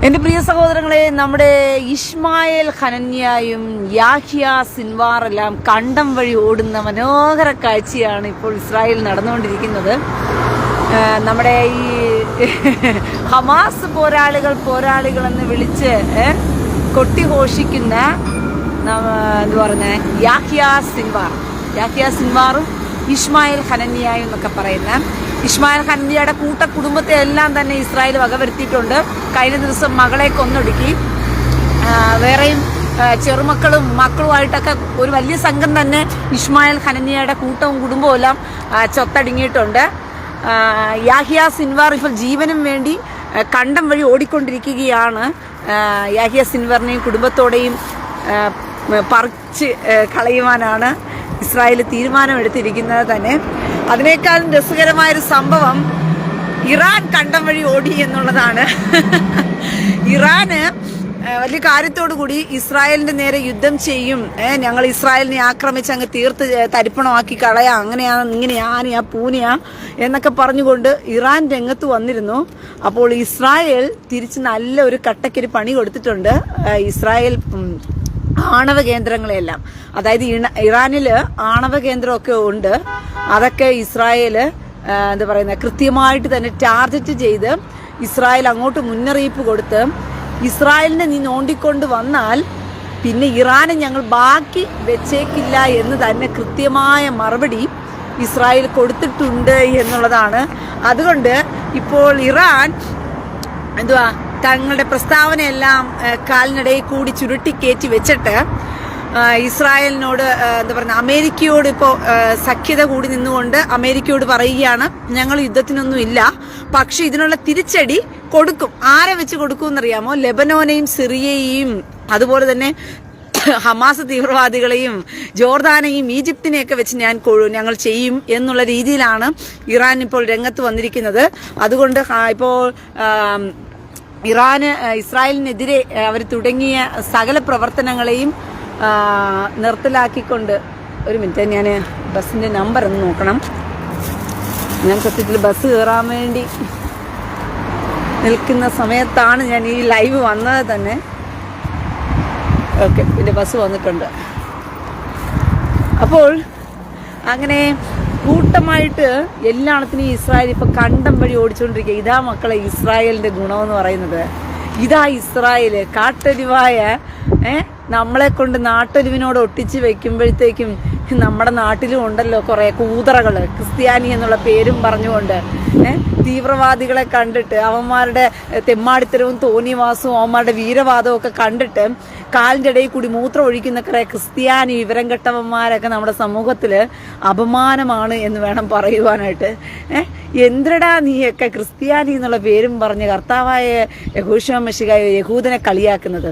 എൻ്റെ പ്രിയ സഹോദരങ്ങളെ, നമ്മുടെ ഇസ്മായിൽ ഹനന്യായും യാഹ്യ സിൻവാറെല്ലാം കണ്ടം വഴി ഓടുന്ന മനോഹര കാഴ്ചയാണ് ഇപ്പോൾ ഇസ്രായേൽ നടന്നുകൊണ്ടിരിക്കുന്നത്. നമ്മുടെ ഈ ഹമാസ് പോരാളികളെന്ന് വിളിച്ച് കൊട്ടിഘോഷിക്കുന്ന എന്താ പറഞ്ഞ യാഹ്യ സിൻവാറും ഇസ്മായിൽ ഹനന്യായും എന്നൊക്കെ പറയുന്ന ഇസ്മായിൽ ഹനന്യയുടെ കുടുംബത്തെ എല്ലാം തന്നെ ഇസ്രായേൽ വകവരുത്തിയിട്ടുണ്ട്. കഴിഞ്ഞ ദിവസം മകളെ കൊന്നൊടുക്കി. വേറെയും ചെറുമക്കളും മക്കളുമായിട്ടൊക്കെ ഒരു വലിയ സംഘം തന്നെ ഇസ്മായിൽ ഹനന്യയുടെ കൂട്ടവും കുടുംബവും എല്ലാം ചൊത്തടുങ്ങിയിട്ടുണ്ട്. യാഹ്യ സിൻവാർ ഇപ്പോൾ ജീവനും വേണ്ടി കണ്ടം വഴി ഓടിക്കൊണ്ടിരിക്കുകയാണ്. യാഹ്യ സിൻവാറിനെയും കുടുംബത്തോടെയും പറിച്ച് കളയുവാനാണ് ഇസ്രായേൽ തീരുമാനമെടുത്തിരിക്കുന്നത് തന്നെ. അതിനേക്കാളും രസകരമായൊരു സംഭവം ഇറാൻ കണ്ടം വഴി ഓടി എന്നുള്ളതാണ്. ഇറാന് വലിയ കാര്യത്തോടു കൂടി ഇസ്രായേലിന്റെ നേരെ യുദ്ധം ചെയ്യും, ഞങ്ങൾ ഇസ്രായേലിനെ ആക്രമിച്ച് അങ്ങ് തീർത്ത് തരിപ്പണമാക്കി കളയാം, അങ്ങനെയാ ഇങ്ങനെയാ ആനയാ പൂനയാ എന്നൊക്കെ പറഞ്ഞുകൊണ്ട് ഇറാൻ രംഗത്ത് വന്നിരുന്നു. അപ്പോൾ ഇസ്രായേൽ തിരിച്ച് നല്ല ഒരു കട്ടക്കൊരു പണി കൊടുത്തിട്ടുണ്ട്. ഇസ്രായേൽ ആണവ കേന്ദ്രങ്ങളെല്ലാം, അതായത് ഇറാനിൽ ആണവ കേന്ദ്രമൊക്കെ ഉണ്ട്, അതൊക്കെ ഇസ്രായേൽ എന്താ പറയുന്ന കൃത്യമായിട്ട് തന്നെ ടാർഗറ്റ് ചെയ്ത് ഇസ്രായേൽ അങ്ങോട്ട് മുന്നറിയിപ്പ് കൊടുത്ത് ഇസ്രായേലിനെ നീ നോണ്ടിക്കൊണ്ട് വന്നാൽ പിന്നെ ഇറാനെ ഞങ്ങൾ ബാക്കി വെച്ചേക്കില്ല എന്ന് തന്നെ കൃത്യമായ മറുപടി ഇസ്രായേൽ കൊടുത്തിട്ടുണ്ട് എന്നുള്ളതാണ്. അതുകൊണ്ട് ഇപ്പോൾ ഇറാൻ എന്തുവാ തങ്ങളുടെ പ്രസ്താവനയെല്ലാം കാലിനിടയിൽ കൂടി ചുരുട്ടിക്കയറ്റി വെച്ചിട്ട് ഇസ്രായേലിനോട് എന്താ പറയുക അമേരിക്കയോട് ഇപ്പോൾ സഖ്യത കൂടി നിന്നുകൊണ്ട് അമേരിക്കയോട് പറയുകയാണ്, ഞങ്ങൾ യുദ്ധത്തിനൊന്നും ഇല്ല, പക്ഷെ ഇതിനുള്ള തിരിച്ചടി കൊടുക്കും. ആരെ വെച്ച് കൊടുക്കും എന്നറിയാമോ? ലെബനോനെയും സിറിയയെയും അതുപോലെ തന്നെ ഹമാസ് തീവ്രവാദികളെയും ജോർദാനെയും ഈജിപ്തിനെയൊക്കെ വെച്ച് ഞങ്ങൾ ചെയ്യും എന്നുള്ള രീതിയിലാണ് ഇറാൻ ഇപ്പോൾ രംഗത്ത് വന്നിരിക്കുന്നത്. അതുകൊണ്ട് ഇപ്പോൾ ഇറാന് ഇസ്രായേലിനെതിരെ അവർ തുടങ്ങിയ സകല പ്രവർത്തനങ്ങളെയും നിർത്തലാക്കിക്കൊണ്ട്, ഒരു മിനിറ്റ് ഞാൻ ബസ്സിന്റെ നമ്പർ ഒന്ന് നോക്കണം. ഞാൻ സത്യത്തിൽ ബസ് കയറാൻ വേണ്ടി നിൽക്കുന്ന സമയത്താണ് ഞാൻ ഈ ലൈവ് വന്നത് തന്നെ. ഓക്കെ, പിന്നെ ബസ് വന്നിട്ടുണ്ട്. അപ്പോൾ അങ്ങനെ കൂട്ടമായിട്ട് എല്ലാത്തിനും ഇസ്രായേൽ ഇപ്പൊ കണ്ടം വഴി ഓടിച്ചുകൊണ്ടിരിക്കുക. ഇതാ മക്കളെ ഇസ്രായേലിന്റെ ഗുണമെന്ന് പറയുന്നത്. ഇതാ ഇസ്രായേല് കാട്ടൊലിവായ നമ്മളെ കൊണ്ട് നാട്ടൊലിവിനോട് ഒട്ടിച്ച് വെക്കുമ്പോഴത്തേക്കും നമ്മുടെ നാട്ടിലും ഉണ്ടല്ലോ കുറെ കൂതറകള്, ക്രിസ്ത്യാനി എന്നുള്ള പേരും പറഞ്ഞുകൊണ്ട് തീവ്രവാദികളെ കണ്ടിട്ട് അവന്മാരുടെ തെമ്മാടിത്തരവും തോന്നിവാസവും അവന്മാരുടെ വീരവാദവും ഒക്കെ കണ്ടിട്ട് കാലിൻ്റെ ഇടയിൽ കൂടി മൂത്രം ഒഴിക്കുന്ന കുറെ ക്രിസ്ത്യാനി വിവരം കെട്ടവന്മാരൊക്കെ നമ്മുടെ സമൂഹത്തില് അപമാനമാണ് എന്ന് വേണം പറയുവാനായിട്ട്. എന്തിനടാ നീയൊക്കെ ക്രിസ്ത്യാനി എന്നുള്ള പേരും പറഞ്ഞ് കർത്താവായ യഹോശുവ മശിഹായ യഹൂദനെ കളിയാക്കുന്നത്?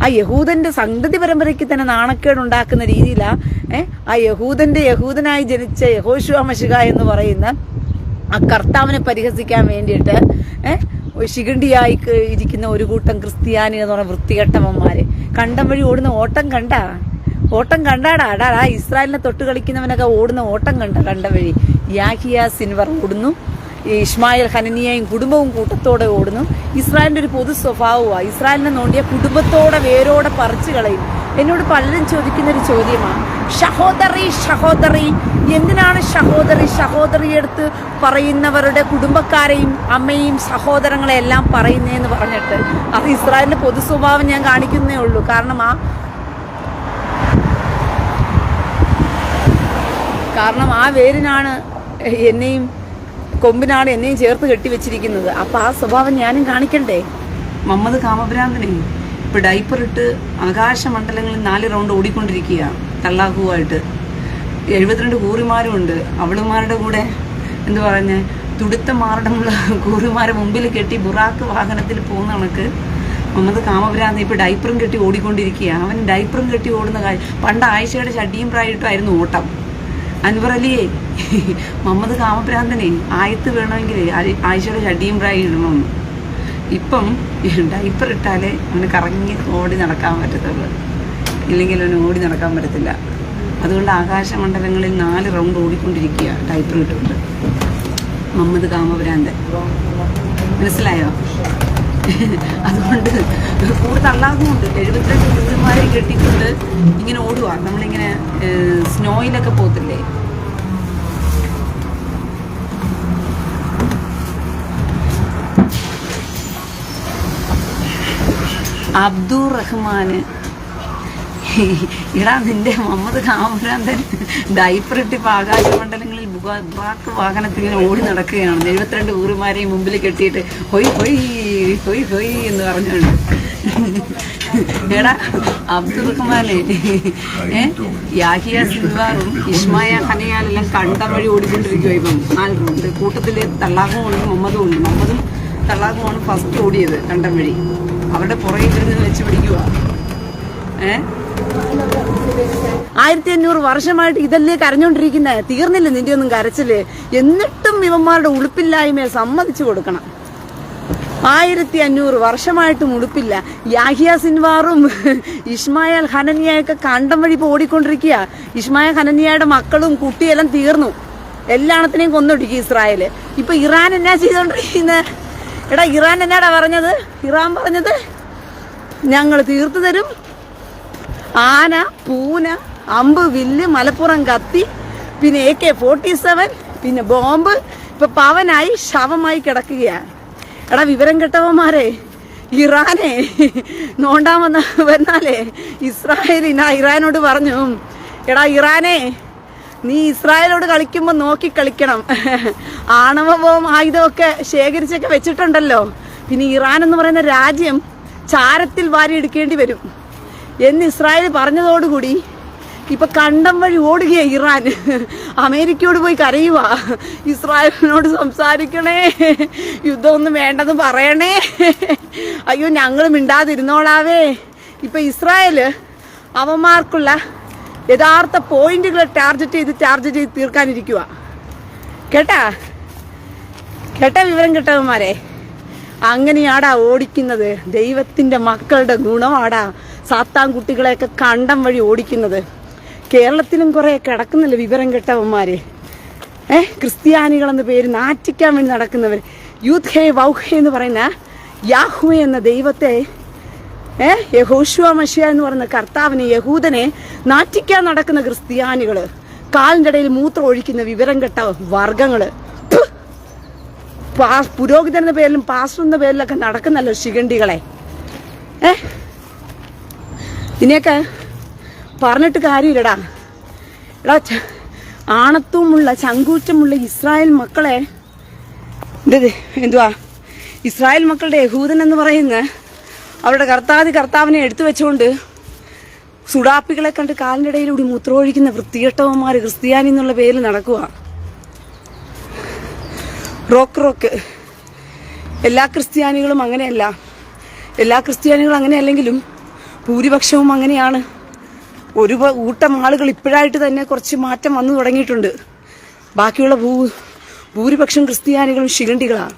ആ യഹൂദന്റെ സന്തതി പരമ്പരയ്ക്ക് തന്നെ നാണക്കേടുണ്ടാക്കുന്ന രീതിയിലാ ആ യഹൂദനായി ജനിച്ച യഹോശുവ മശിഹാ എന്ന് പറയുന്ന ആ കർത്താവിനെ പരിഹസിക്കാൻ വേണ്ടിയിട്ട് ശിഖണ്ഡിയായി ഇരിക്കുന്ന ഒരു കൂട്ടം ക്രിസ്ത്യാനി എന്ന് പറഞ്ഞ വൃത്തികെട്ടവന്മാര് കണ്ടം വഴി ഓടുന്ന ഓട്ടം കണ്ടാടാ ഇസ്രായേലിനെ തൊട്ട് കളിക്കുന്നവനൊക്കെ ഓടുന്ന ഓട്ടം കണ്ടം വഴി. യാഹ്യ സിൻവാർ ഓടുന്നു, ഇസ്മായിൽ ഹനന്യയും കുടുംബവും കൂട്ടത്തോടെ ഓടുന്നു. ഇസ്രായേലിന്റെ ഒരു പൊതു സ്വഭാവമാണ് ഇസ്രായേലിനെ നോണ്ടിയ കുടുംബത്തോടെ വേരോടെ പറിച്ചു കളയും. എന്നോട് പലരും ചോദിക്കുന്ന ഒരു ചോദ്യമാണ്, സഹോദരി എന്തിനാണ് സഹോദരി എടുത്ത് പറയുന്നവരുടെ കുടുംബക്കാരെയും അമ്മയും സഹോദരങ്ങളെ എല്ലാം പറയുന്നതെന്ന് പറഞ്ഞിട്ട്? അത് ഇസ്രായേലിന്റെ പൊതു സ്വഭാവം ഞാൻ കാണിക്കുന്നേ ഉള്ളൂ. കാരണം ആ വേരിനാണ് കൊമ്പിനാണ് എന്നെയും ചേർത്ത് കെട്ടിവെച്ചിരിക്കുന്നത്. അപ്പൊ ആ സ്വഭാവം ഞാനും കാണിക്കണ്ടേ? മുഹമ്മദ് കാമഭ്രാന്തനെ ഇപ്പൊ ഡൈപ്പർ ഇട്ട് ആകാശമണ്ഡലങ്ങളിൽ 4 റൗണ്ട് ഓടിക്കൊണ്ടിരിക്കുക തള്ളാഹുവായിട്ട്. 72 കൂറിമാരും ഉണ്ട്. അവളുമാരുടെ കൂടെ എന്താ പറഞ്ഞ തുടുത്ത മാർഡമുള്ള കൂറിമാരെ മുമ്പിൽ കെട്ടി ബുറാക്ക് വാഹനത്തിൽ പോകുന്ന കണക്ക് മുഹമ്മദ് കാമഭ്രാന്തൻ ഇപ്പൊ ഡൈപ്പറും കെട്ടി ഓടിക്കൊണ്ടിരിക്കുക. അവൻ ഡൈപ്പറും കെട്ടി ഓടുന്ന കാര്യം പണ്ട് ആയിഷയുടെ ചട്ടിയും പ്രായമായിട്ടായിരുന്നു ഓട്ടം. അൻവർ അലിയെ മുഹമ്മദ് കാമഭ്രാന്തനെ ആയത്ത് വേണമെങ്കിൽ ആയിഷയുടെ ചട്ടിയും പ്രായം ഇടണമെന്ന്. ഇപ്പം ഡൈപ്പർ ഇട്ടാലേ അവന് കറങ്ങി ഓടി നടക്കാൻ പറ്റത്തുള്ളൂ, ഇല്ലെങ്കിൽ അവന് ഓടി നടക്കാൻ പറ്റത്തില്ല. അതുകൊണ്ട് ആകാശമണ്ഡലങ്ങളിൽ 4 റൗണ്ട് ഓടിക്കൊണ്ടിരിക്കുക ഡൈപ്പർ ഇട്ടുകൊണ്ട് മുഹമ്മദ് കാമഭ്രാന്തൻ. മനസ്സിലായോ? അതുകൊണ്ട് കൂടുതൽ അള്ളാഹുമുണ്ട്. 72 ഗുരുമാരെയും കെട്ടിക്കൊണ്ട് ഇങ്ങനെ ഓടുക. നമ്മളിങ്ങനെ സ്നോയിലൊക്കെ പോകത്തില്ലേ, അബ്ദുൾ റഹ്മാന് ഇടാ നിന്റെ മുഹമ്മദ് കാമരാന്തൻ ഡൈപ്പറിട്ട് ഇപ്പൊ ആകാശമണ്ഡലങ്ങളിൽ ബുറാക്ക് വാഹനത്തിൽ ഇങ്ങനെ ഓടി നടക്കുകയാണ്. 72 ഊറുമാരെയും മുമ്പിൽ കെട്ടിയിട്ട് ഹൊയ് ഹൊയ് ഹൊയ് ഹൊയ് എന്ന് പറഞ്ഞുകൊണ്ട്. എടാ അബ്ദുൾ റഹ്മാനെ യാഹിയ സിൻവാറും ഇസ്മായ ഹനയാലെല്ലാം കണ്ടം വഴി ഓടിക്കൊണ്ടിരിക്കുക. ഇപ്പം 4 ഉണ്ട് കൂട്ടത്തിൽ. തള്ളാഖും ഉണ്ട്, മുഹമ്മദും ഉണ്ട്. മുഹമ്മദും തള്ളാഖുമാണ് ഫസ്റ്റ് ഓടിയത് കണ്ടം വഴി. അവരുടെ പുറകെ ഇരുന്ന് വെച്ച് പിടിക്കുക. 1500 വർഷമായിട്ട് ഇതല്ലേ കരഞ്ഞോണ്ടിരിക്കുന്നത്. തീർന്നില്ല നിന്റെ ഒന്നും കരച്ചില്. എന്നിട്ടും ഇവന്മാരുടെ ഉളുപ്പില്ലായ്മയെ സമ്മതിച്ചു കൊടുക്കണം. 1500 വർഷമായിട്ടും ഉളുപ്പില്ല. യാഹിയ സിൻവാറും ഇസ്മായിൽ ഹനനിയൊക്കെ കണ്ടം വഴി ഇപ്പൊ ഓടിക്കൊണ്ടിരിക്കുക. ഇസ്മായിൽ ഹനനിയയുടെ മക്കളും കുട്ടിയെല്ലാം തീർന്നു. എല്ലാണത്തിനെയും കൊന്നൊടുക്കി ഇസ്രായേല്. ഇപ്പൊ ഇറാൻ എന്നാ ചെയ്തോണ്ടിരിക്കുന്നത്? എടാ ഇറാൻ എന്നാടാ പറഞ്ഞത്? ഇറാൻ പറഞ്ഞത് ഞങ്ങൾ തീർത്തു തരും. ആന, പൂന, അമ്പ്, വില്ല്, മലപ്പുറം കത്തി, പിന്നെ AK-47, പിന്നെ ബോംബ്. ഇപ്പൊ പവനായി ശവമായി കിടക്കുകയാണ്. എടാ വിവരം കെട്ടവന്മാരെ, ഇറാനെ നോണ്ടാമെന്ന് വന്നാലേ ഇറാനോട് പറഞ്ഞു, എടാ ഇറാനെ നീ ഇസ്രായേലോട് കളിക്കുമ്പോ നോക്കി കളിക്കണം. ആണവവും ആയുധമൊക്കെ ശേഖരിച്ചൊക്കെ വെച്ചിട്ടുണ്ടല്ലോ. പിന്നെ ഇറാൻ എന്ന് പറയുന്ന രാജ്യം ചാരത്തിൽ വാരിയെടുക്കേണ്ടി വരും എന്ന് ഇസ്രായേൽ പറഞ്ഞതോടുകൂടി ഇപ്പൊ കണ്ടം വഴി ഓടുകയാ ഇറാൻ. അമേരിക്കയോട് പോയി കരയുക, ഇസ്രായേലിനോട് സംസാരിക്കണേ, യുദ്ധമൊന്നും വേണ്ടെന്ന് പറയണേ, അയ്യോ ഞങ്ങൾ മിണ്ടാതിരുന്നോളാവേ. ഇപ്പൊ ഇസ്രായേല് അവന്മാർക്കുള്ള യഥാർത്ഥ പോയിന്റുകളെ ടാർഗറ്റ് ചെയ്ത് തീർക്കാനിരിക്കുക. കേട്ടാ വിവരം കേട്ടവന്മാരെ, അങ്ങനെയാടാ ഓടിക്കുന്നത്. ദൈവത്തിന്റെ മക്കളുടെ ഗുണമാടാ സാത്താൻ കുട്ടികളെയൊക്കെ കണ്ടം വഴി ഓടിക്കുന്നത്. കേരളത്തിലും കുറെ കിടക്കുന്നില്ല വിവരം കെട്ടവന്മാര്. ക്രിസ്ത്യാനികളെന്ന പേര് നാറ്റിക്കാൻ വേണ്ടി നടക്കുന്നവർ. യൂത്ത് ഹേ വൗഹേ എന്ന് പറയുന്ന യാഹ്വേ എന്ന ദൈവത്തെ, യഹോശുവ മശിയ എന്ന് പറയുന്ന കർത്താവിനെ, യഹൂദനെ നാറ്റിക്കാൻ നടക്കുന്ന ക്രിസ്ത്യാനികള്, കാലിൻ്റെ ഇടയിൽ മൂത്രം ഒഴിക്കുന്ന വിവരം കെട്ട വർഗങ്ങള്, പുരോഹിതൻ എന്ന പേരിലും പാസ്റ്റർ എന്ന പേരിലൊക്കെ നടക്കുന്നല്ലോ ശിഖണ്ഡികളെ. ഇതിനെയൊക്കെ പറഞ്ഞിട്ട് കാര്യമില്ലടാ. എടാ ആണത്വമുള്ള ചങ്കൂറ്റമുള്ള ഇസ്രായേൽ മക്കളെ, എന്തുവാ ഇസ്രായേൽ മക്കളുടെ യഹൂദൻ എന്ന് പറയുന്ന അവരുടെ കർത്താവിനെ എടുത്തു വെച്ചുകൊണ്ട് സുഡാപ്പികളെ കണ്ട് കാലിൻ്റെ ഇടയിലൂടെ മൂത്രമൊഴിക്കുന്ന വൃത്തികെട്ടവന്മാർ ക്രിസ്ത്യാനി എന്നുള്ള പേരിൽ നടക്കുക. റോക്ക് എല്ലാ ക്രിസ്ത്യാനികളും അങ്ങനെയല്ല. എല്ലാ ക്രിസ്ത്യാനികളും അങ്ങനെയല്ലെങ്കിലും ഭൂരിപക്ഷവും അങ്ങനെയാണ്. ഒരു കൂട്ടം ആളുകൾ ഇപ്പോഴായിട്ട് തന്നെ കുറച്ച് മാറ്റം വന്നു തുടങ്ങിയിട്ടുണ്ട്. ബാക്കിയുള്ള ഭൂരിപക്ഷം ക്രിസ്ത്യാനികളും ശിഖണ്ഡികളാണ്.